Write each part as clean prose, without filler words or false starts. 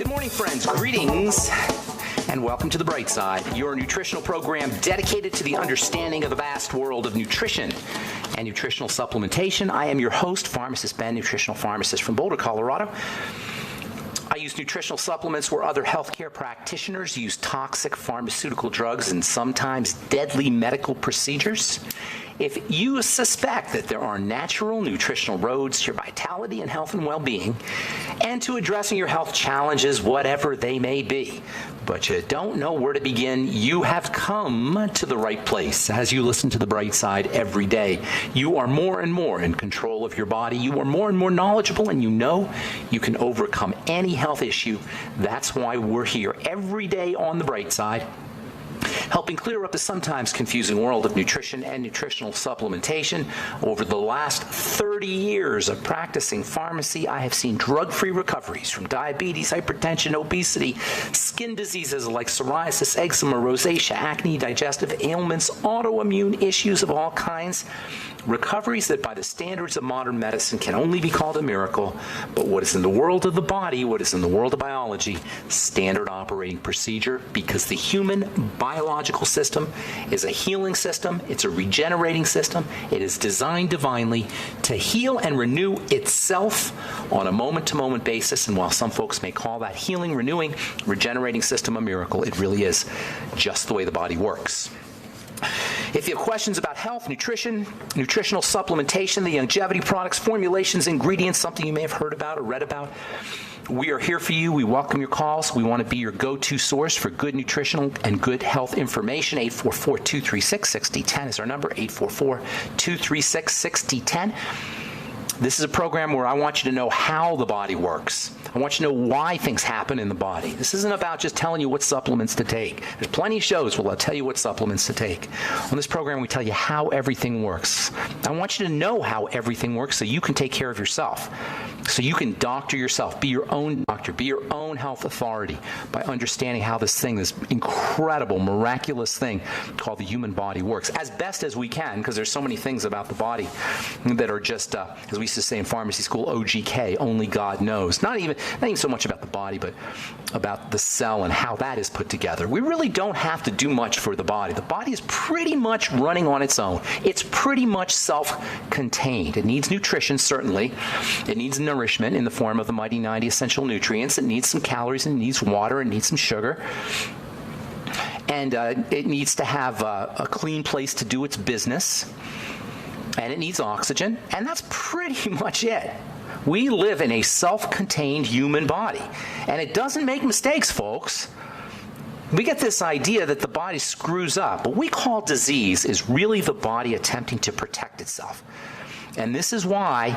Good morning, friends. Greetings, and welcome to The Bright Side, your nutritional program dedicated to the understanding of the vast world of nutrition and nutritional supplementation. I am your host, Pharmacist Ben, nutritional pharmacist from Boulder, Colorado. I use nutritional supplements where other healthcare practitioners use toxic pharmaceutical drugs and sometimes deadly medical procedures. If you suspect that there are natural nutritional roads to your vitality and health and well-being and to addressing your health challenges, whatever they may be, but you don't know where to begin, you have come to the right place. As you listen to The Bright Side every day, you are more and more in control of your body. You are more and more knowledgeable, and you know you can overcome any health issue. That's why we're here every day on The Bright Side, helping clear up the sometimes confusing world of nutrition and nutritional supplementation. Over the last 30 years of practicing pharmacy, I have seen drug-free recoveries from diabetes, hypertension, obesity, skin diseases like psoriasis, eczema, rosacea, acne, digestive ailments, autoimmune issues of all kinds. Recoveries that by the standards of modern medicine can only be called a miracle, but what is in the world of the body, what is in the world of biology, standard operating procedure, because the human biological system is a healing system, it's a regenerating system, it is designed divinely to heal and renew itself on a moment-to-moment basis, and while some folks may call that healing, renewing, regenerating system a miracle, it really is just the way the body works. If you have questions about health, nutrition, nutritional supplementation, the longevity products, formulations, ingredients, something you may have heard about or read about, we are here for you. We welcome your calls. We want to be your go-to source for good nutritional and good health information. 844-236-6010 is our number, 844-236-6010. This is a program where I want you to know how the body works. I want you to know why things happen in the body. This isn't about just telling you what supplements to take. There's plenty of shows where I'll tell you what supplements to take. On this program, we tell you how everything works. I want you to know how everything works so you can take care of yourself, so you can doctor yourself, be your own doctor, be your own health authority by understanding how this incredible, miraculous thing called the human body works as best as we can, because there's so many things about the body that are just, as we used to say in pharmacy school, OGK, only God knows. Not even so much about the body, but about the cell and how that is put together. We really don't have to do much for the body. The body is pretty much running on its own. It's pretty much self-contained. It needs nutrition, certainly. It needs nourishment in the form of the mighty 90 essential nutrients. It needs some calories, and it needs water, it needs some sugar. And it needs to have a clean place to do its business. And it needs oxygen. And that's pretty much it. We live in a self-contained human body, and it doesn't make mistakes, folks. We get this idea that the body screws up. What we call disease is really the body attempting to protect itself. And this is why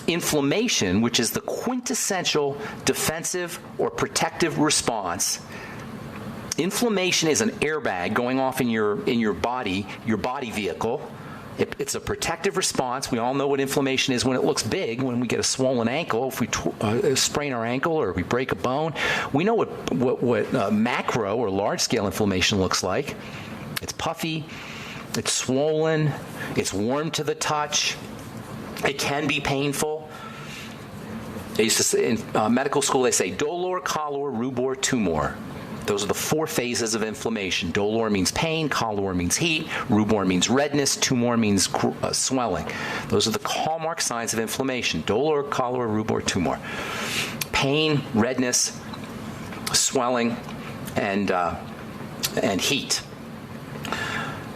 inflammation, which is the quintessential defensive or protective response, inflammation is an airbag going off in your body vehicle. It's a protective response. We all know what inflammation is when it looks big, when we get a swollen ankle, if we sprain our ankle or we break a bone. We know what macro or large-scale inflammation looks like. It's puffy, it's swollen, it's warm to the touch, it can be painful. They used to say, in medical school, they say dolor, calor, rubor, tumor. Those are the four phases of inflammation. Dolor means pain, calor means heat, rubor means redness, tumor means swelling. Those are the hallmark signs of inflammation. Dolor, calor, rubor, tumor. Pain, redness, swelling, and heat.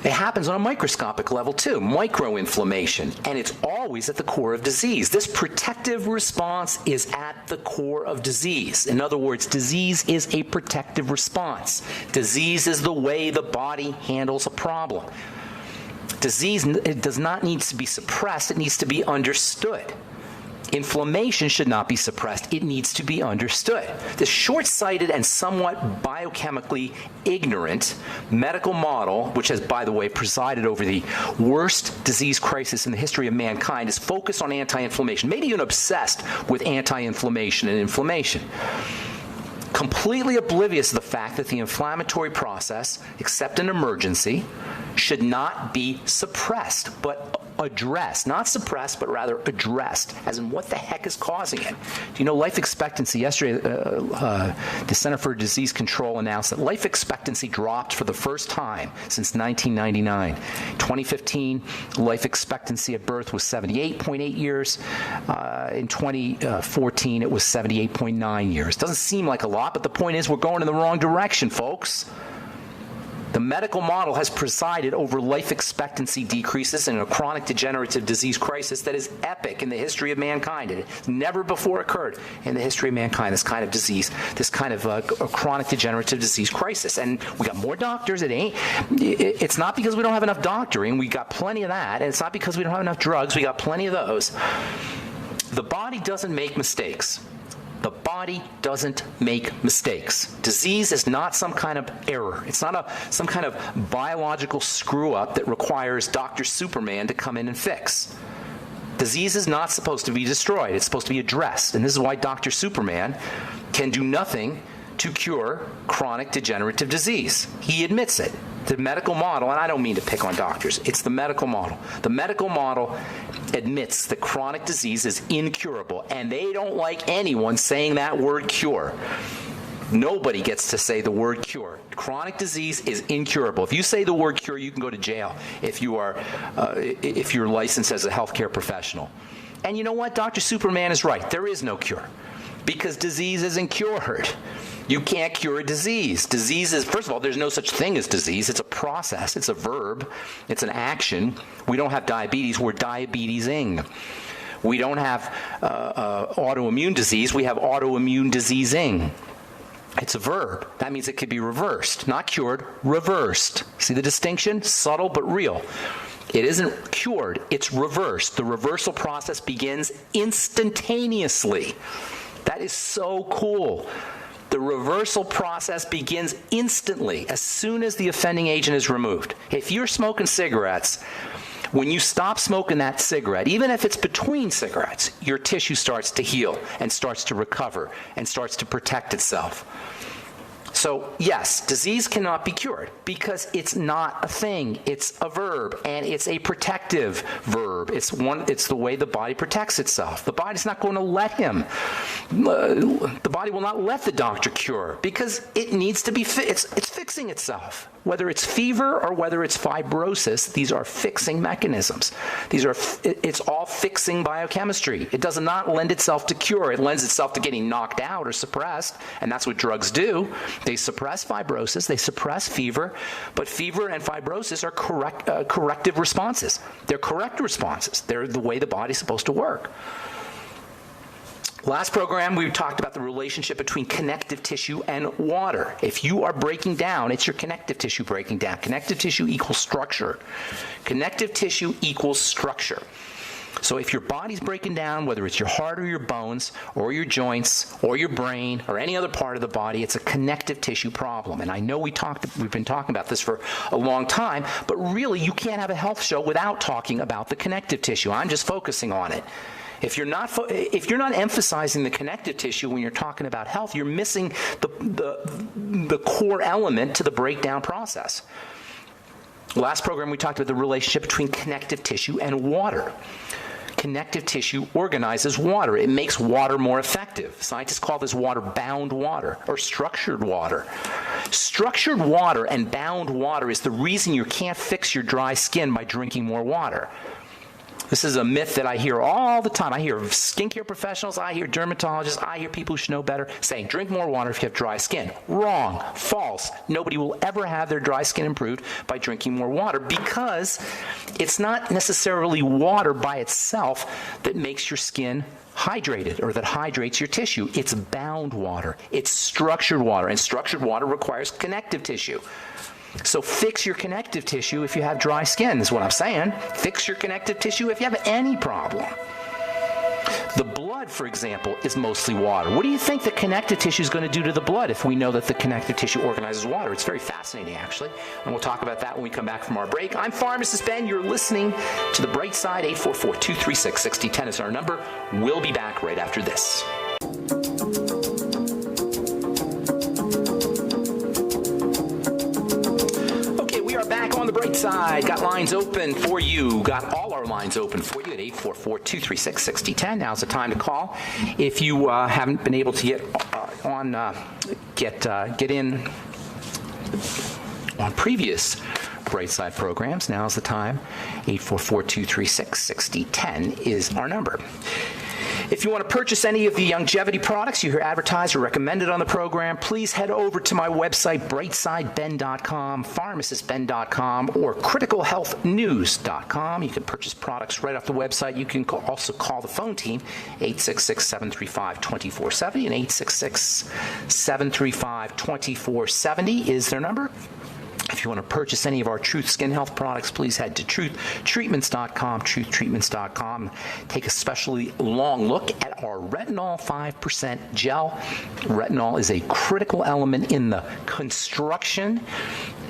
It happens on a microscopic level too, microinflammation, and it's always at the core of disease. This protective response is at the core of disease. In other words, disease is a protective response. Disease is the way the body handles a problem. Disease, it does not need to be suppressed, it needs to be understood. Inflammation should not be suppressed. It needs to be understood. This short-sighted and somewhat biochemically ignorant medical model, which has, by the way, presided over the worst disease crisis in the history of mankind, is focused on anti-inflammation, maybe even obsessed with anti-inflammation and inflammation. Completely oblivious to the fact that the inflammatory process, except in emergency, should not be suppressed, but addressed. Not suppressed, but rather addressed, as in what the heck is causing it. Do you know life expectancy? Yesterday, the Center for Disease Control announced that life expectancy dropped for the first time since 1999. 2015, life expectancy at birth was 78.8 years. In 2014, it was 78.9 years. Doesn't seem like a lot, but the point is we're going in the wrong direction, folks. The medical model has presided over life expectancy decreases in a chronic degenerative disease crisis that is epic in the history of mankind. It has never before occurred in the history of mankind, this kind of disease, this kind of a chronic degenerative disease crisis. And we got more doctors. It's not because we don't have enough doctoring. We got plenty of that. And it's not because we don't have enough drugs. We got plenty of those. The body doesn't make mistakes. The body doesn't make mistakes. Disease is not some kind of error. It's not some kind of biological screw-up that requires Dr. Superman to come in and fix. Disease is not supposed to be destroyed. It's supposed to be addressed. And this is why Dr. Superman can do nothing to cure chronic degenerative disease. He admits it. The medical model, and I don't mean to pick on doctors, it's the medical model. The medical model admits that chronic disease is incurable, and they don't like anyone saying that word cure. Nobody gets to say the word cure. Chronic disease is incurable. If you say the word cure, you can go to jail if you're licensed as a healthcare professional. And you know what? Dr. Superman is right. There is no cure because disease isn't cured. You can't cure a disease. Disease is, first of all, there's no such thing as disease. It's a process. It's a verb. It's an action. We don't have diabetes. We're diabetesing. We don't have autoimmune disease. We have autoimmune diseasing. It's a verb. That means it could be reversed. Not cured, reversed. See the distinction? Subtle but real. It isn't cured. It's reversed. The reversal process begins instantaneously. That is so cool. The reversal process begins instantly as soon as the offending agent is removed. If you're smoking cigarettes, when you stop smoking that cigarette, even if it's between cigarettes, your tissue starts to heal and starts to recover and starts to protect itself. So, yes, disease cannot be cured because it's not a thing. It's a verb, and it's a protective verb. It's the way the body protects itself. The body's not going to let him. The body will not let the doctor cure because it needs to be it's fixing itself. Whether it's fever or whether it's fibrosis, these are fixing mechanisms. It's all fixing biochemistry. It does not lend itself to cure. It lends itself to getting knocked out or suppressed, and that's what drugs do. They suppress fibrosis, they suppress fever, but fever and fibrosis are corrective responses. They're correct responses. They're the way the body's supposed to work. Last program, we talked about the relationship between connective tissue and water. If you are breaking down, it's your connective tissue breaking down. Connective tissue equals structure. Connective tissue equals structure. So if your body's breaking down, whether it's your heart or your bones or your joints or your brain or any other part of the body, it's a connective tissue problem. And I know we've been talking about this for a long time, but really you can't have a health show without talking about the connective tissue. I'm just focusing on it. If you're not emphasizing the connective tissue when you're talking about health, you're missing the core element to the breakdown process. Last program, we talked about the relationship between connective tissue and water. Connective tissue organizes water. It makes water more effective. Scientists call this water bound water or structured water. Structured water and bound water is the reason you can't fix your dry skin by drinking more water. This is a myth that I hear all the time. I hear skincare professionals, I hear dermatologists, I hear people who should know better saying, drink more water if you have dry skin. Wrong. False. Nobody will ever have their dry skin improved by drinking more water because it's not necessarily water by itself that makes your skin hydrated or that hydrates your tissue. It's bound water. It's structured water, and structured water requires connective tissue. So fix your connective tissue if you have dry skin, is what I'm saying. Fix your connective tissue if you have any problem. The blood, for example, is mostly water. What do you think the connective tissue is going to do to the blood if we know that the connective tissue organizes water? It's very fascinating, actually, and we'll talk about that when we come back from our break. I'm Pharmacist Ben. You're listening to The Bright Side. 844-236-6010 is our number. We'll be back right after this. Back on The Bright Brightside. Got lines open for you. Got all our lines open for you at 844-236-6010. Now's the time to call. If you haven't been able to get in on previous Brightside programs, now's the time. 844-236-6010 is our number. If you want to purchase any of the longevity products you hear advertised or recommended on the program, please head over to my website, brightsideben.com, pharmacistben.com, or criticalhealthnews.com. You can purchase products right off the website. You can also call the phone team, 866-735-2470, and 866-735-2470 is their number. If you want to purchase any of our Truth Skin Health products, please head to truthtreatments.com, truthtreatments.com. Take a specially long look at our retinol 5% gel. Retinol is a critical element in the construction,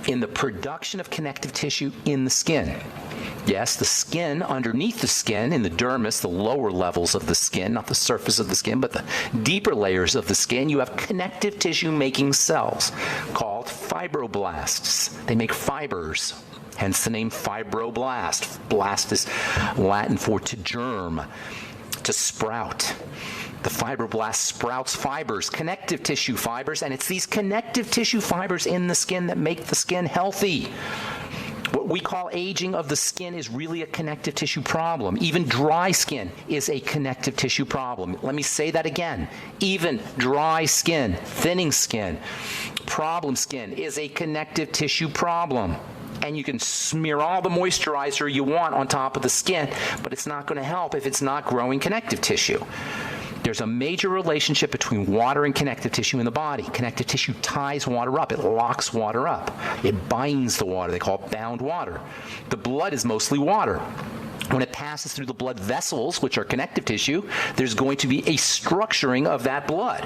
in the production of connective tissue in the skin. Yes, the skin, underneath the skin, in the dermis, the lower levels of the skin, not the surface of the skin, but the deeper layers of the skin, you have connective tissue-making cells called fibroblasts. They make fibers, hence the name fibroblast. Blast is Latin for to germ, to sprout. The fibroblast sprouts fibers, connective tissue fibers, and it's these connective tissue fibers in the skin that make the skin healthy. What we call aging of the skin is really a connective tissue problem. Even dry skin is a connective tissue problem. Let me say that again. Even dry skin, thinning skin, problem skin is a connective tissue problem. And you can smear all the moisturizer you want on top of the skin, but it's not going to help if it's not growing connective tissue. There's a major relationship between water and connective tissue in the body. Connective tissue ties water up. It locks water up. It binds the water. They call it bound water. The blood is mostly water. When it passes through the blood vessels, which are connective tissue, there's going to be a structuring of that blood,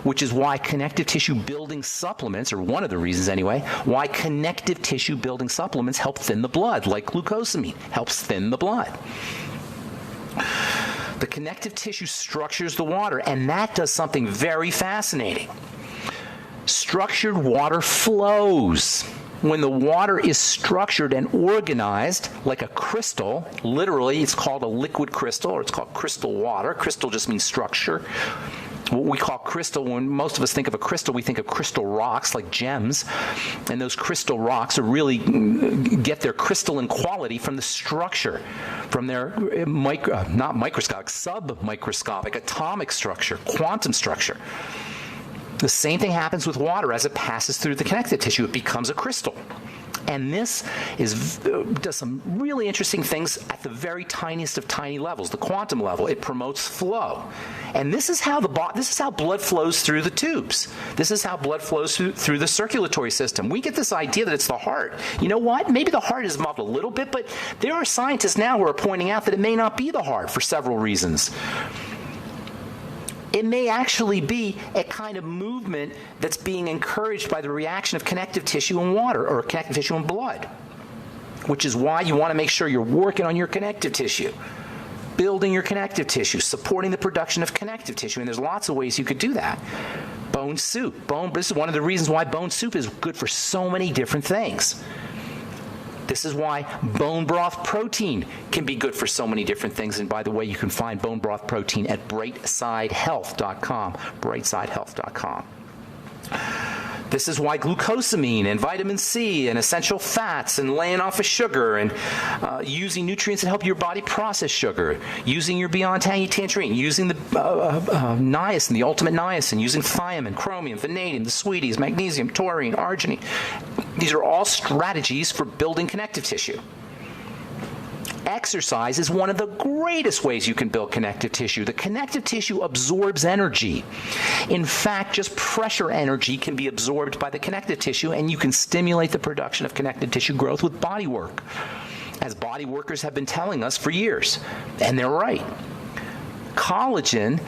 which is why connective tissue building supplements, or one of the reasons anyway, why connective tissue building supplements help thin the blood, like glucosamine helps thin the blood. The connective tissue structures the water, and that does something very fascinating. Structured water flows. When the water is structured and organized like a crystal, literally it's called a liquid crystal, or it's called crystal water. Crystal just means structure. What we call crystal, when most of us think of a crystal, we think of crystal rocks like gems. And those crystal rocks are really get their crystalline quality from the structure, from their not microscopic, submicroscopic, atomic structure, quantum structure. The same thing happens with water as it passes through the connective tissue. It becomes a crystal. And this does some really interesting things at the very tiniest of tiny levels, the quantum level. It promotes flow. And this is how blood flows through the tubes. This is how blood flows through the circulatory system. We get this idea that it's the heart. You know what? Maybe the heart is involved a little bit, but there are scientists now who are pointing out that it may not be the heart for several reasons. It may actually be a kind of movement that's being encouraged by the reaction of connective tissue and water, or connective tissue and blood, which is why you want to make sure you're working on your connective tissue, building your connective tissue, supporting the production of connective tissue, and there's lots of ways you could do that. Bone soup. This is one of the reasons why bone soup is good for so many different things. This is why bone broth protein can be good for so many different things. And by the way, you can find bone broth protein at brightsidehealth.com, brightsidehealth.com. This is why glucosamine and vitamin C and essential fats and laying off of sugar and using nutrients that help your body process sugar, using your Beyond Tangy Tangerine, using the niacin, the ultimate niacin, using thiamine, chromium, vanadium, the sweeties, magnesium, taurine, arginine. These are all strategies for building connective tissue. Exercise is one of the greatest ways you can build connective tissue. The connective tissue absorbs energy. In fact, just pressure energy can be absorbed by the connective tissue, and you can stimulate the production of connective tissue growth with body work, as body workers have been telling us for years. And they're right. Collagen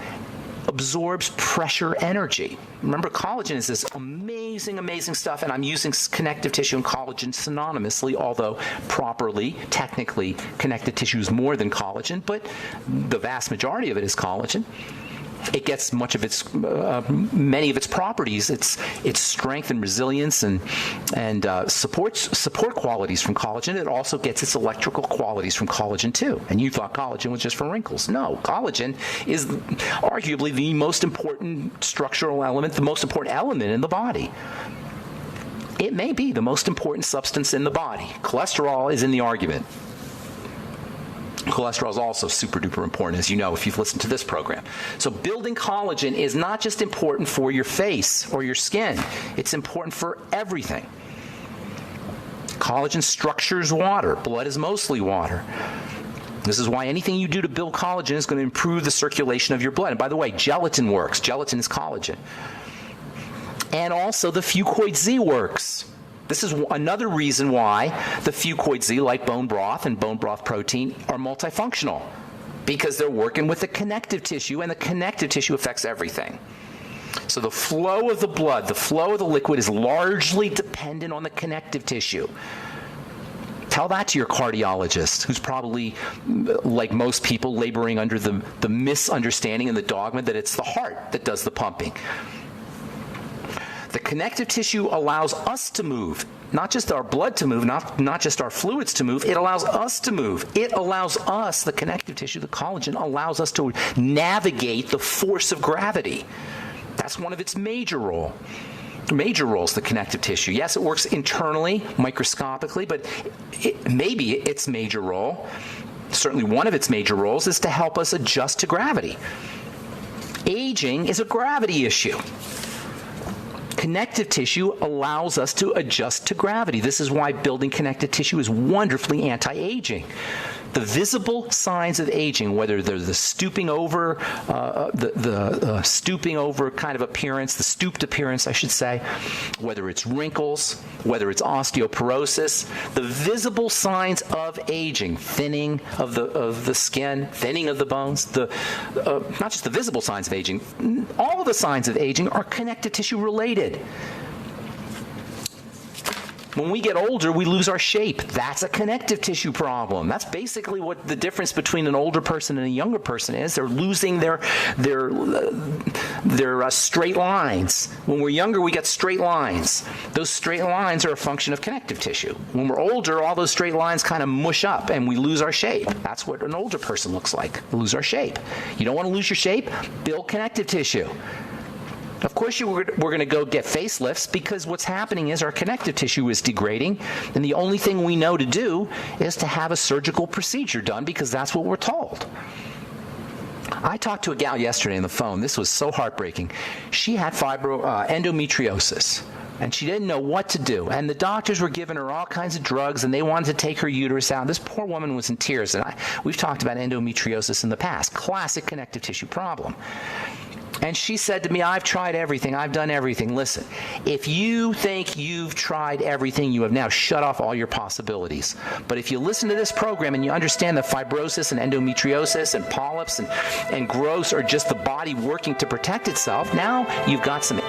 absorbs pressure energy. Remember, collagen is this amazing, amazing stuff, and I'm using connective tissue and collagen synonymously, although properly, technically, connective tissue is more than collagen, but the vast majority of it is collagen. it gets many of its properties, its strength and resilience and support qualities from collagen. It also gets its electrical qualities from collagen too. And you thought collagen was just for wrinkles. No, collagen is arguably the most important structural element, the most important element in the body. It may be the most important substance in the body. Cholesterol is in the argument. Cholesterol is also super duper important, as you know, if you've listened to this program. So building collagen is not just important for your face or your skin. It's important for everything. Collagen structures water. Blood is mostly water. This is why anything you do to build collagen is going to improve the circulation of your blood. And by the way, gelatin works. Gelatin is collagen. And also the Fucoid Z works. This is another reason why the Fucoid Z, like bone broth and bone broth protein, are multifunctional, because they're working with the connective tissue, and the connective tissue affects everything. So the flow of the blood, the flow of the liquid is largely dependent on the connective tissue. Tell that to your cardiologist, who's probably, like most people, laboring under the misunderstanding and the dogma that it's the heart that does the pumping. The connective tissue allows us to move, not just our blood to move, not just our fluids to move. It allows us to move. It allows us, the connective tissue, the collagen, allows us to navigate the force of gravity. That's one of its major roles, the connective tissue. Yes, it works internally, microscopically, but maybe its major role, certainly one of its major roles, is to help us adjust to gravity. Aging is a gravity issue. Connective tissue allows us to adjust to gravity. This is why building connective tissue is wonderfully anti-aging. The visible signs of aging, whether they're the stooping over, stooping over kind of appearance, the stooped appearance, I should say, whether it's wrinkles, whether it's osteoporosis, the visible signs of aging, thinning of the skin, thinning of the bones, not just the visible signs of aging, all of the signs of aging are connective tissue related. When we get older, we lose our shape. That's a connective tissue problem. That's basically what the difference between an older person and a younger person is. They're losing their straight lines. When we're younger, we get straight lines. Those straight lines are a function of connective tissue. When we're older, all those straight lines kind of mush up and we lose our shape. That's what an older person looks like. We lose our shape. You don't want to lose your shape? Build connective tissue. Of course, we're going to go get facelifts, because what's happening is our connective tissue is degrading, and the only thing we know to do is to have a surgical procedure done, because that's what we're told. I talked to a gal yesterday on the phone. This was so heartbreaking. She had endometriosis, and she didn't know what to do. And the doctors were giving her all kinds of drugs, and they wanted to take her uterus out. This poor woman was in tears, and we've talked about endometriosis in the past. Classic connective tissue problem. And she said to me, I've tried everything. I've done everything. Listen, if you think you've tried everything, you have now shut off all your possibilities. But if you listen to this program and you understand that fibrosis and endometriosis and polyps and growths are just the body working to protect itself, now you've got some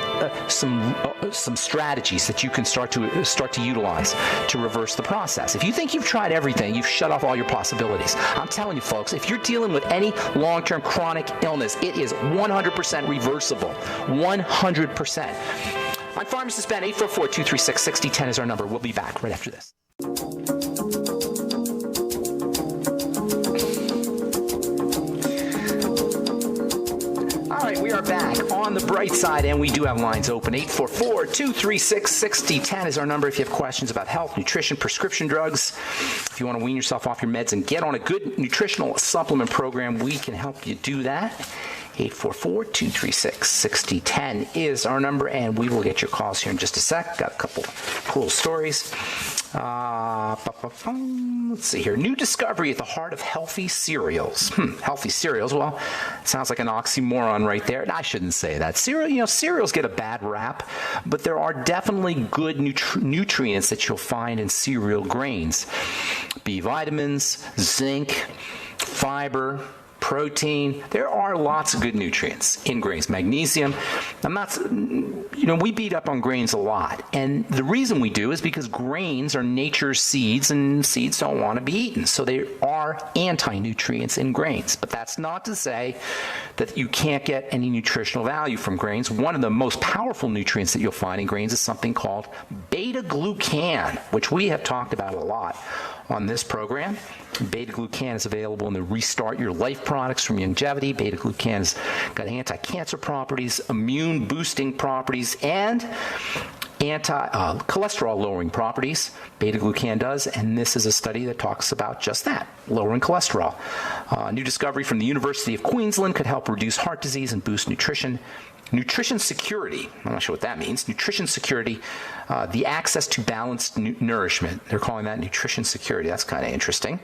strategies that you can start to utilize to reverse the process. If you think you've tried everything, you've shut off all your possibilities. I'm telling you, folks, if you're dealing with any long-term chronic illness, it is 100% reversible. 100%. I'm Pharmacist Ben. 844-236-6010 is our number. We'll be back right after this. All right, we are back on the bright side, and we do have lines open. 844-236-6010 is our number if you have questions about health, nutrition, prescription drugs. If you want to wean yourself off your meds and get on a good nutritional supplement program, we can help you do that. 844-236-6010 is our number, and we will get your calls here in just a sec. Got a couple cool stories. Let's see here. New discovery at the heart of healthy cereals. Healthy cereals. Well, sounds like an oxymoron right there. I shouldn't say that. Cereals get a bad rap, but there are definitely good nutrients that you'll find in cereal grains. B vitamins, zinc, fiber, protein. There are lots of good nutrients in grains. Magnesium. We beat up on grains a lot. And the reason we do is because grains are nature's seeds, and seeds don't want to be eaten. So they are are anti-nutrients in grains. But that's not to say that you can't get any nutritional value from grains. One of the most powerful nutrients that you'll find in grains is something called beta-glucan, which we have talked about a lot on this program. Beta-glucan is available in the Restart Your Life products from Longevity. Beta-glucan has got anti-cancer properties, immune-boosting properties, and anti-cholesterol-lowering properties. Beta-glucan does, and this is a study that talks about just that, lowering cholesterol. New discovery from the University of Queensland could help reduce heart disease and boost nutrition. Nutrition security, I'm not sure what that means. Nutrition security, the access to balanced nourishment. They're calling that nutrition security. That's kind of interesting.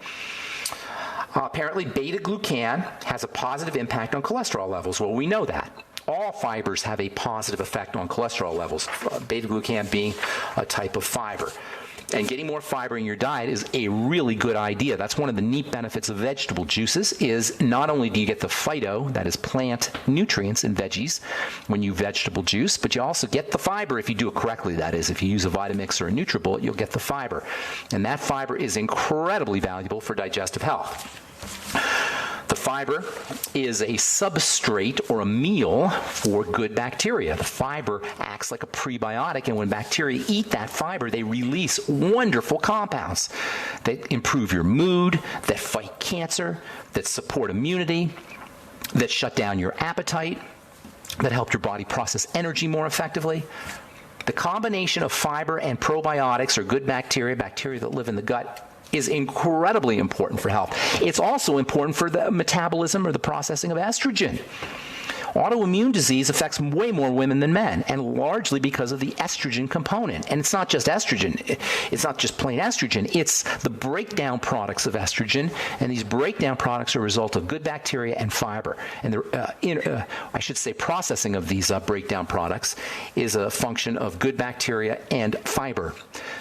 Apparently, beta-glucan has a positive impact on cholesterol levels. Well, we know that. All fibers have a positive effect on cholesterol levels, beta-glucan being a type of fiber. And getting more fiber in your diet is a really good idea. That's one of the neat benefits of vegetable juices is not only do you get the phyto, that is plant nutrients in veggies when you vegetable juice, but you also get the fiber if you do it correctly. That is, if you use a Vitamix or a NutriBullet, you'll get the fiber. And that fiber is incredibly valuable for digestive health. The fiber is a substrate or a meal for good bacteria. The fiber acts like a prebiotic, and when bacteria eat that fiber, they release wonderful compounds that improve your mood, that fight cancer, that support immunity, that shut down your appetite, that help your body process energy more effectively. The combination of fiber and probiotics, or good bacteria that live in the gut, is incredibly important for health. It's also important for the metabolism or the processing of estrogen. Autoimmune disease affects way more women than men, and largely because of the estrogen component. And it's not just estrogen. It's not just plain estrogen. It's the breakdown products of estrogen, and these breakdown products are a result of good bacteria and fiber. And the, processing of these breakdown products is a function of good bacteria and fiber.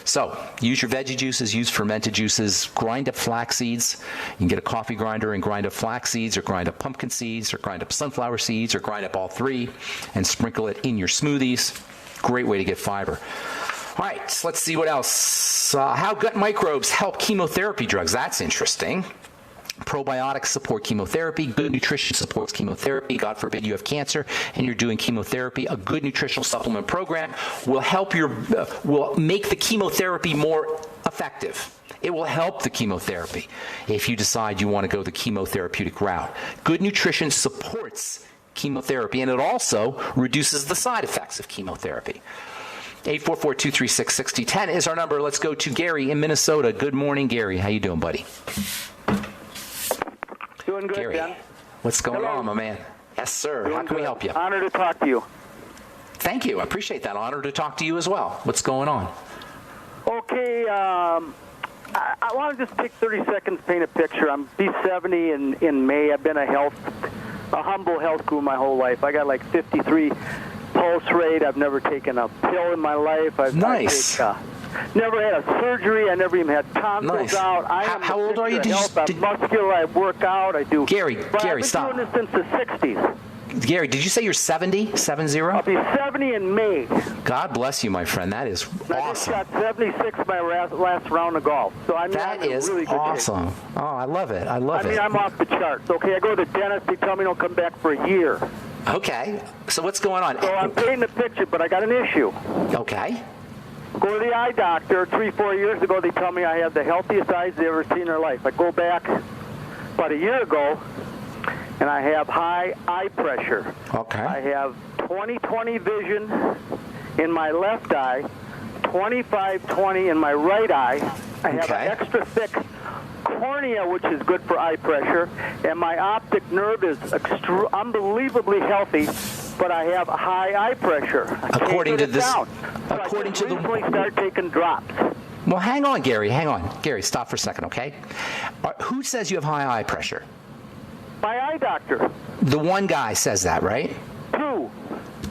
So use your veggie juices, use fermented juices, grind up flax seeds. You can get a coffee grinder and grind up flax seeds, or grind up pumpkin seeds, or grind up sunflower seeds, or grind up all three and sprinkle it in your smoothies. Great way to get fiber. All right, so let's see what else. How gut microbes help chemotherapy drugs. That's interesting. Probiotics support chemotherapy. Good nutrition supports chemotherapy. God forbid you have cancer and you're doing chemotherapy. A good nutritional supplement program will help will make the chemotherapy more effective. It will help the chemotherapy if you decide you want to go the chemotherapeutic route. Good nutrition supports chemotherapy, and it also reduces the side effects of chemotherapy. 844-236-6010 is our number. Let's go to Gary in Minnesota. Good morning, Gary. How you doing, buddy? Doing good, Gary, Ben. what's going on, my man? Yes, sir. Doing How can we good. help you? Honored to talk to you. Thank you. I appreciate that. Honored to talk to you as well. What's going on? Okay, I want to just take 30 seconds to paint a picture. I'm B70 in May. I've been a humble health guru my whole life. I got like 53 pulse rate. I've never taken a pill in my life. I've never had a surgery. I never even had tonsils out. How old are you? I'm muscular. I work out. I do. Gary, stop. I've been doing this since the 60s. Gary, did you say you're 70? 70? I'll be 70 in May. God bless you, my friend. That is awesome. I just got 76 my last round of golf. So I'm that is really good awesome. shape. Oh, I love it. I love it. I mean, I'm off the charts. Okay, I go to the dentist. They tell me don't come back for a year. Okay. So what's going on? So I'm painting the picture, but I got an issue. Okay. Go to the eye doctor 3-4 years ago. They tell me I have the healthiest eyes they've ever seen in their life. I go back about a year ago, and I have high eye pressure. Okay. I have 20/20 vision in my left eye, 25/20 in my right eye. I have an extra thick cornea, which is good for eye pressure, and my optic nerve is unbelievably healthy, but I have high eye pressure. According to this, according to the, recently start taking drops. Well, hang on, Gary. Hang on, Gary. Stop for a second, okay? Who says you have high eye pressure? My eye doctor. The one guy says that, right?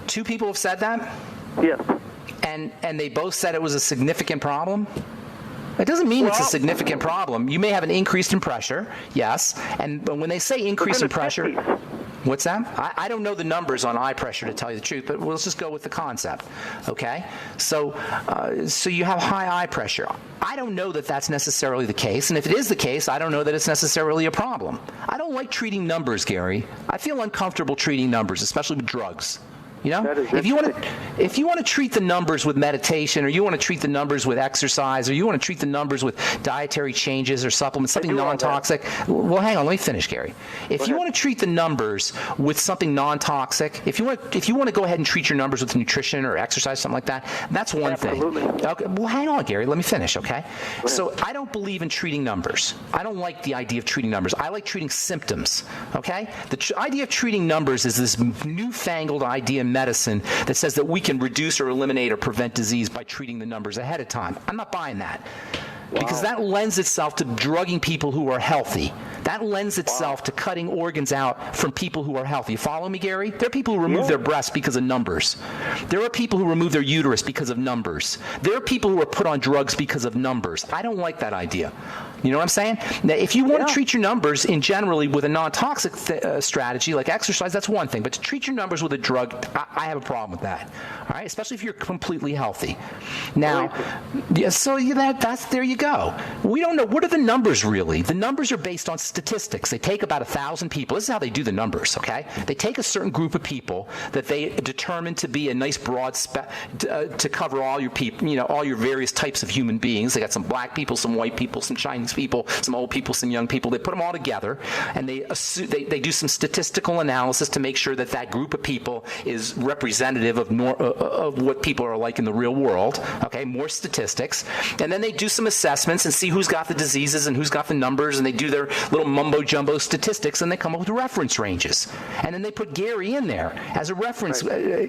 Two people have said that? Yes. And they both said it was a significant problem? It doesn't mean it's a significant problem. You may have an increase in pressure, yes. And when they say increase in pressure, 50s. What's that? I don't know the numbers on eye pressure, to tell you the truth, but let's just go with the concept, okay? So you have high eye pressure. I don't know that that's necessarily the case, and if it is the case, I don't know that it's necessarily a problem. I don't like treating numbers, Gary. I feel uncomfortable treating numbers, especially with drugs. You know, if you want to treat the numbers with meditation, or you want to treat the numbers with exercise, or you want to treat the numbers with dietary changes or supplements, something non-toxic. Well, hang on, let me finish, Gary. If you want to treat the numbers with something non-toxic, if you want to go ahead and treat your numbers with nutrition or exercise, something like that, that's one thing. Okay. Well, hang on, Gary. Let me finish, okay? So I don't believe in treating numbers. I don't like the idea of treating numbers. I like treating symptoms, okay? The idea of treating numbers is this newfangled idea medicine that says that we can reduce or eliminate or prevent disease by treating the numbers ahead of time. I'm not buying that. Because that lends itself to drugging people who are healthy. That lends itself to cutting organs out from people who are healthy. You follow me, Gary? There are people who remove their breasts because of numbers. There are people who remove their uterus because of numbers. There are people who are put on drugs because of numbers. I don't like that idea. You know what I'm saying? Now, if you want to treat your numbers in generally with a non-toxic strategy like exercise, that's one thing. But to treat your numbers with a drug, I have a problem with that. All right, especially if you're completely healthy. Now, that's there you go. We don't know. What are the numbers really? The numbers are based on statistics. They take about 1,000 people. This is how they do the numbers, okay? They take a certain group of people that they determine to be a nice broad to cover all your people, you know, all your various types of human beings. They got some black people, some white people, some Chinese people, some old people, some young people. They put them all together, and they do some statistical analysis to make sure that that group of people is representative of what people are like in the real world. Okay, more statistics, and then they do some assessments and see who's got the diseases and who's got the numbers, and they do their little mumbo jumbo statistics, and they come up with reference ranges, and then they put Gary in there as a reference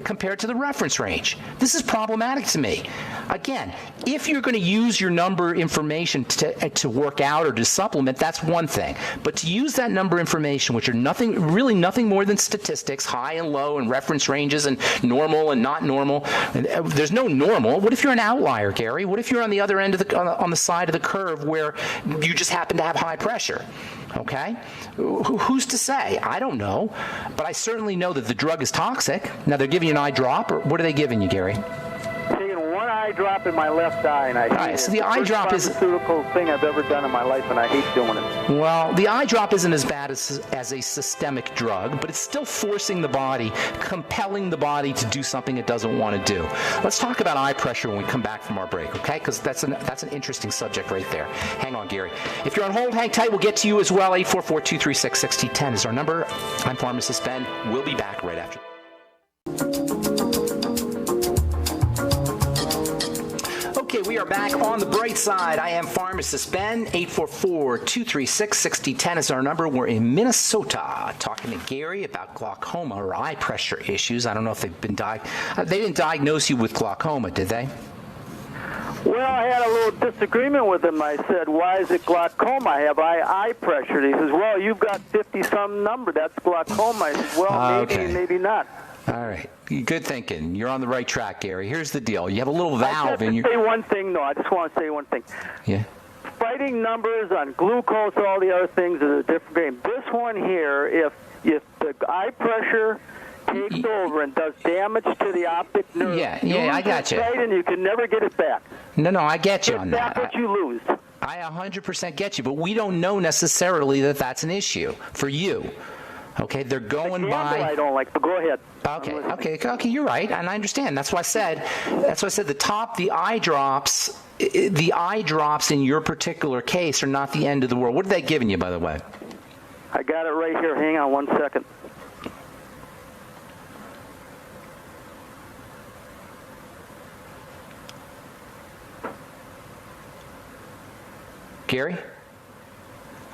compared to the reference range. This is problematic to me. Again, if you're going to use your number information to work out or to supplement, that's one thing. But to use that number information, which are really nothing more than statistics, high and low and reference ranges and normal and not normal. And there's no normal. What if you're an outlier, Gary? What if you're on the other end of on the side of the curve where you just happen to have high pressure? Okay? Who's to say? I don't know. But I certainly know that the drug is toxic. Now, they're giving you an eye drop, or what are they giving you, Gary? One eye drop in my left eye, and I hate it. So the eye drop is pharmaceutical thing I've ever done in my life, and I hate doing it. Well, the eye drop isn't as bad as a systemic drug, but it's still forcing the body, compelling the body to do something it doesn't want to do. Let's talk about eye pressure when we come back from our break, okay? Because that's an interesting subject right there. Hang on, Gary. If you're on hold, hang tight. We'll get to you as well. 844-236-6010 is our number. I'm Pharmacist Ben. We'll be back right after. Okay, we are back on the bright side. I am Pharmacist Ben. 844-236-6010 is our number. We're in Minnesota talking to Gary about glaucoma or eye pressure issues. I don't know if they've been they didn't diagnose you with glaucoma, did they? Well, I had a little disagreement with him. I said, why is it glaucoma? I have eye pressure. He says, well, you've got 50-some number. That's glaucoma. I said, well, maybe not. All right. Good thinking. You're on the right track, Gary. Here's the deal. You have a little valve in your... I want to say one thing. Yeah. Fighting numbers on glucose, all the other things is a different game. This one here, if the eye pressure takes over and does damage to the optic nerve, I got you. And you can never get it back. No, I get you on that. That's what you lose. I 100% get you, but we don't know necessarily that that's an issue for you. Okay, they're going by. I don't like, but go ahead. Okay, you're right, and I understand. That's why I said the eye drops in your particular case are not the end of the world. What are they giving you, by the way? I got it right here. Hang on one second. Gary?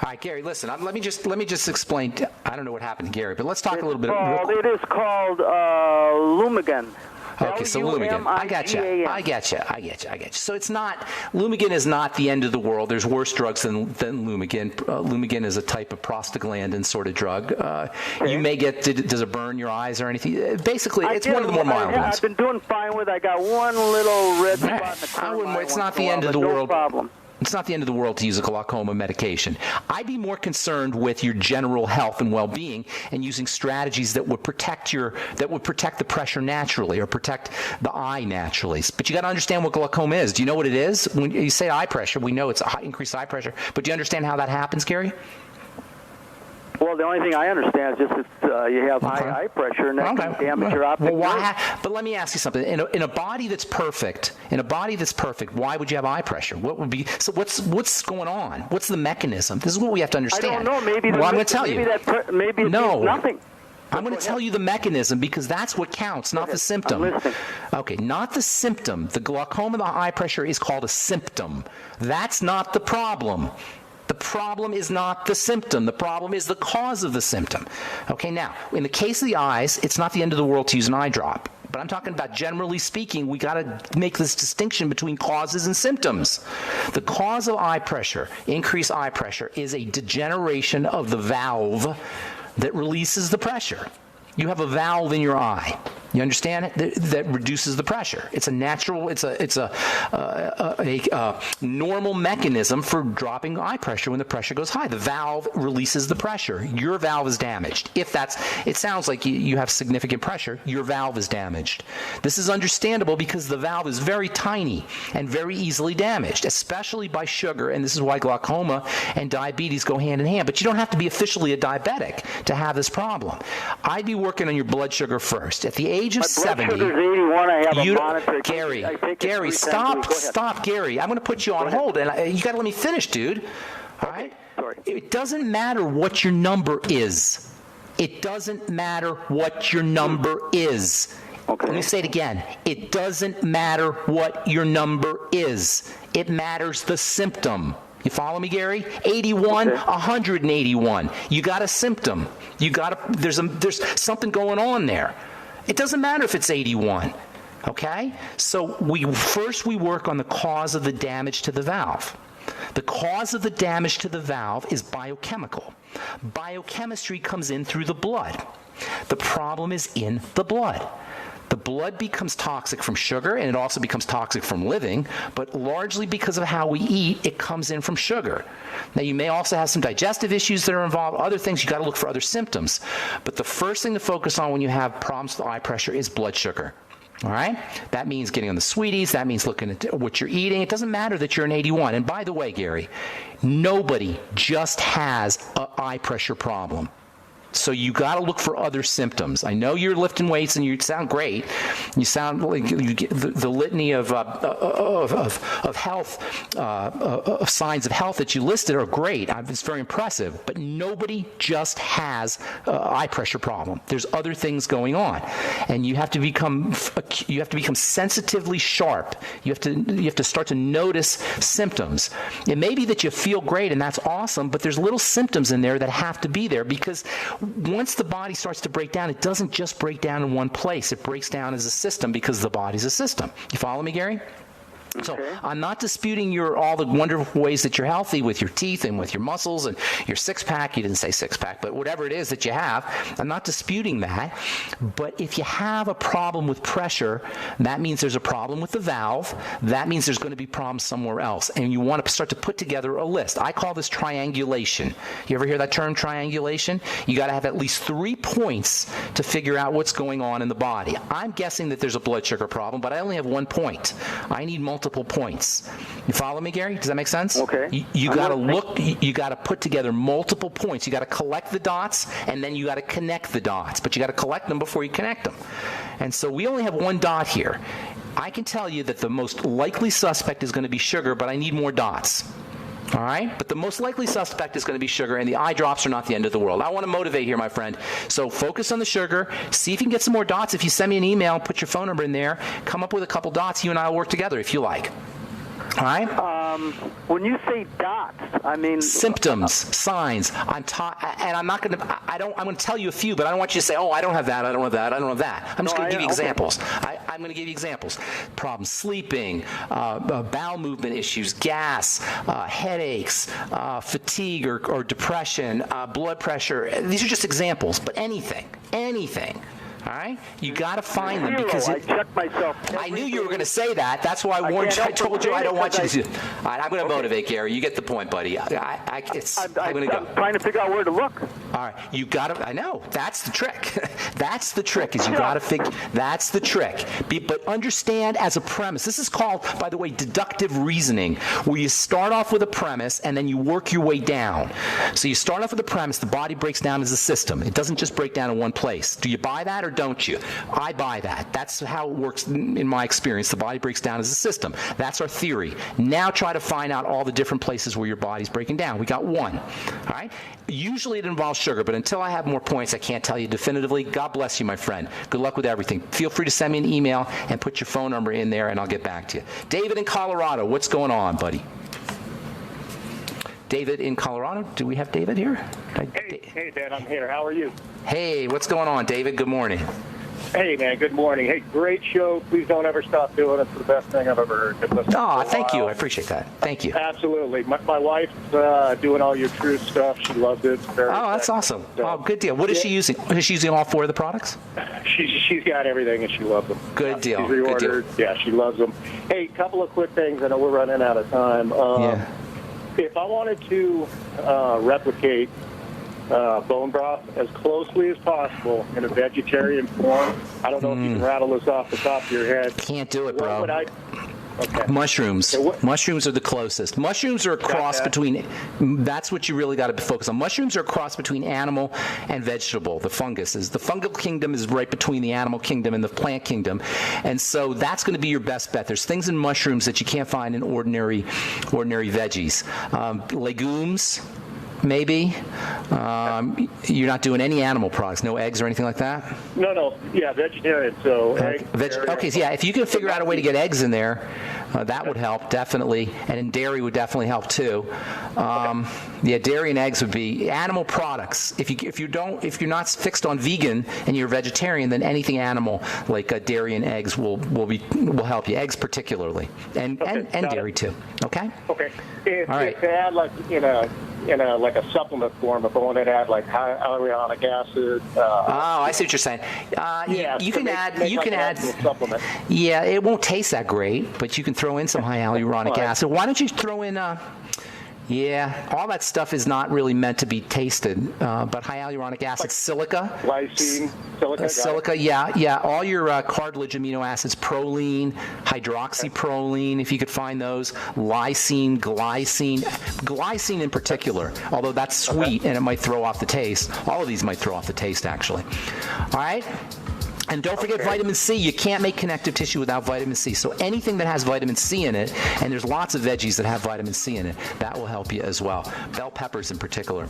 All right, Gary, listen, let me just explain. I don't know what happened to Gary, but let's talk a little bit. It is called Lumigan. Okay, so Lumigan. I got you. So it's not, Lumigan is not the end of the world. There's worse drugs than Lumigan. Lumigan is a type of prostaglandin sort of drug. You may get, does it burn your eyes or anything? Basically, it's one of the more mild ones. I've been doing fine with it. I got one little red spot in the corner. It's not the end of the world. No problem. It's not the end of the world to use a glaucoma medication. I'd be more concerned with your general health and well-being and using strategies that would protect the pressure naturally or protect the eye naturally. But you got to understand what glaucoma is. Do you know what it is? When you say eye pressure, we know it's increased eye pressure. But do you understand how that happens, Gary? Well, the only thing I understand is just that you have high eye pressure, and that can damage your optic nerve. But let me ask you something. In a body that's perfect, why would you have eye pressure? What would be? So what's going on? What's the mechanism? This is what we have to understand. I don't know. Maybe I'm going to tell you. Maybe it's nothing. I'm going to tell you the mechanism because that's what counts, not the symptom. I'm listening. Okay, not the symptom. The glaucoma, the eye pressure is called a symptom. That's not the problem. The problem is not the symptom. The problem is the cause of the symptom. Okay, now, in the case of the eyes, it's not the end of the world to use an eye drop. But I'm talking about, generally speaking, we got to make this distinction between causes and symptoms. The cause of eye pressure, increased eye pressure, is a degeneration of the valve that releases the pressure. You have a valve in your eye. You understand it? That reduces the pressure. It's a natural. It's a normal mechanism for dropping eye pressure when the pressure goes high. The valve releases the pressure. Your valve is damaged. It sounds like you have significant pressure. Your valve is damaged. This is understandable because the valve is very tiny and very easily damaged, especially by sugar. And this is why glaucoma and diabetes go hand in hand. But you don't have to be officially a diabetic to have this problem. I'd be working on your blood sugar first. At the age of 70, blood sugar's 81. I have a monitor. Gary, stop, Gary. I'm going to put you on hold, and you got to let me finish, dude. All right? Sorry. It doesn't matter what your number is. It doesn't matter what your number is. Okay. Let me say it again. It doesn't matter what your number is. It matters the symptom. You follow me, Gary? 81, okay. 181. You got a symptom. There's something going on there. It doesn't matter if it's 81. Okay? So we work on the cause of the damage to the valve. The cause of the damage to the valve is biochemical. Biochemistry comes in through the blood. The problem is in the blood. The blood becomes toxic from sugar, and it also becomes toxic from living, but largely because of how we eat, it comes in from sugar. Now, you may also have some digestive issues that are involved, other things. You got to look for other symptoms. But the first thing to focus on when you have problems with eye pressure is blood sugar. All right? That means getting on the sweeties. That means looking at what you're eating. It doesn't matter that you're an 81. And by the way, Gary, nobody just has an eye pressure problem. So you got to look for other symptoms. I know you're lifting weights and you sound great. You sound like you get the litany of health, of signs of health that you listed are great. It's very impressive. But nobody just has an eye pressure problem. There's other things going on, and you have to become sensitively sharp. You have to start to notice symptoms. It may be that you feel great, and that's awesome. But there's little symptoms in there that have to be there because once the body starts to break down, it doesn't just break down in one place. It breaks down as a system because the body's a system. You follow me, Gary? So I'm not disputing all the wonderful ways that you're healthy with your teeth and with your muscles and your six-pack. You didn't say six-pack, but whatever it is that you have, I'm not disputing that. But if you have a problem with pressure, that means there's a problem with the valve. That means there's going to be problems somewhere else. And you want to start to put together a list. I call this triangulation. You ever hear that term, triangulation? You got to have at least 3 points to figure out what's going on in the body. I'm guessing that there's a blood sugar problem, but I only have 1 point. I need multiple points. You follow me, Gary? Does that make sense? Okay. You got to look, you got to put together multiple points. You got to collect the dots, and then you got to connect the dots. But you got to collect them before you connect them. And so we only have 1 dot here. I can tell you that the most likely suspect is going to be sugar, but I need more dots. All right? But the most likely suspect is going to be sugar, and the eye drops are not the end of the world. I want to motivate here, my friend. So focus on the sugar. See if you can get some more dots. If you send me an email, put your phone number in there, come up with a couple dots. You and I will work together if you like. All right? When you say dots, I mean symptoms, signs. And I'm not going to. I'm going to tell you a few, but I don't want you to say, "Oh, I don't have that. I don't have that. I don't have that." I'm just going to give you examples. I'm going to give you examples. Problems sleeping, bowel movement issues, gas, headaches, fatigue or depression, blood pressure. These are just examples, but anything. All right? You got to find them Zero. because I check myself. I knew you were going to say that. That's why I warned you. I told you I don't want you to do it. All right, I'm going to motivate Gary. You get the point, buddy. I'm going to go. I'm trying to figure out where to look. All right, you got to. I know that's the trick. That's the trick. Is you got to figure. That's the trick. But understand as a premise. This is called, by the way, deductive reasoning, where you start off with a premise and then you work your way down. So you start off with a premise. The body breaks down as a system. It doesn't just break down in one place. Do you buy that or don't you? I buy that. That's how it works in my experience. The body breaks down as a system. That's our theory. Now try to find out all the different places where your body's breaking down. We got one. All right? Usually it involves sugar, but until I have more points, I can't tell you definitively. God bless you, my friend. Good luck with everything. Feel free to send me an email and put your phone number in there, and I'll get back to you. David in Colorado, what's going on, buddy? David in Colorado? Do we have David here? Hey, Dan, I'm here. How are you? Hey, what's going on, David? Good morning. Hey, man, good morning. Hey, great show. Please don't ever stop doing it. It's the best thing I've ever heard. Oh, thank you. I appreciate that. Thank you. Absolutely. My wife's doing all your truth stuff. She loves it. Oh, that's awesome. Oh, good deal. What is she using? Is she using all four of the products? She's got everything, and she loves them. Good deal. She's reordered. Good deal. Yeah, she loves them. Hey, couple of quick things. I know we're running out of time. If I wanted to replicate bone broth as closely as possible in a vegetarian form, I don't know if you can rattle this off the top of your head. Can't do it, bro. Okay. Mushrooms. Mushrooms are the closest. Mushrooms are a cross between, that's what you really got to focus on. Mushrooms are a cross between animal and vegetable. The fungus is, the fungal kingdom is right between the animal kingdom and the plant kingdom. And so that's going to be your best bet. There's things in mushrooms that you can't find in ordinary veggies. Legumes, maybe. You're not doing any animal products, no eggs or anything like that? No. Yeah, vegetarian. So okay, so yeah, if you can figure out a way to get eggs in there, that would help, definitely. And in dairy would definitely help too. Yeah, dairy and eggs would be animal products. If you're not fixed on vegan and you're a vegetarian, then anything animal like dairy and eggs will help you. Eggs particularly, and dairy too. Okay. Okay. All right. If they add like in a like a supplement form, if I wanted to add like hyaluronic acid. I see what you're saying. You can add supplement. Yeah, it won't taste that great, but you can throw in some hyaluronic acid. Why don't you throw in? Yeah, all that stuff is not really meant to be tasted, but hyaluronic acid, silica. Glycine, silica, yeah. All your cartilage amino acids, proline, hydroxyproline, if you could find those, lysine, glycine in particular, although that's sweet and it might throw off the taste. All of these might throw off the taste, actually. All right? And don't forget vitamin C. You can't make connective tissue without vitamin C. So anything that has vitamin C in it, and there's lots of veggies that have vitamin C in it, that will help you as well. Bell peppers in particular.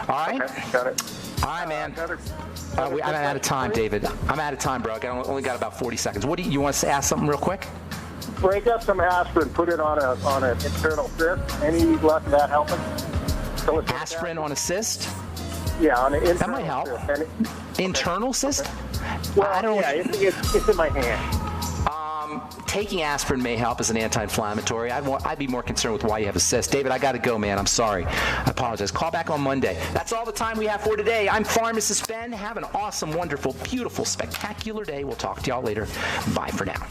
All right? Okay, got it. All right, man. I'm out of time, David. I'm out of time, bro. I only got about 40 seconds. What do you want to ask something real quick? Break up some aspirin, put it on an internal cyst. Any luck of that helping? Aspirin on a cyst? Yeah, on an internal that might help. Cyst. Internal cyst? Well, I don't. Yeah, it's in my hand. Taking aspirin may help as an anti-inflammatory. I'd be more concerned with why you have a cyst. David, I got to go, man. I'm sorry. I apologize. Call back on Monday. That's all the time we have for today. I'm Pharmacist Ben. Have an awesome, wonderful, beautiful, spectacular day. We'll talk to y'all later. Bye for now.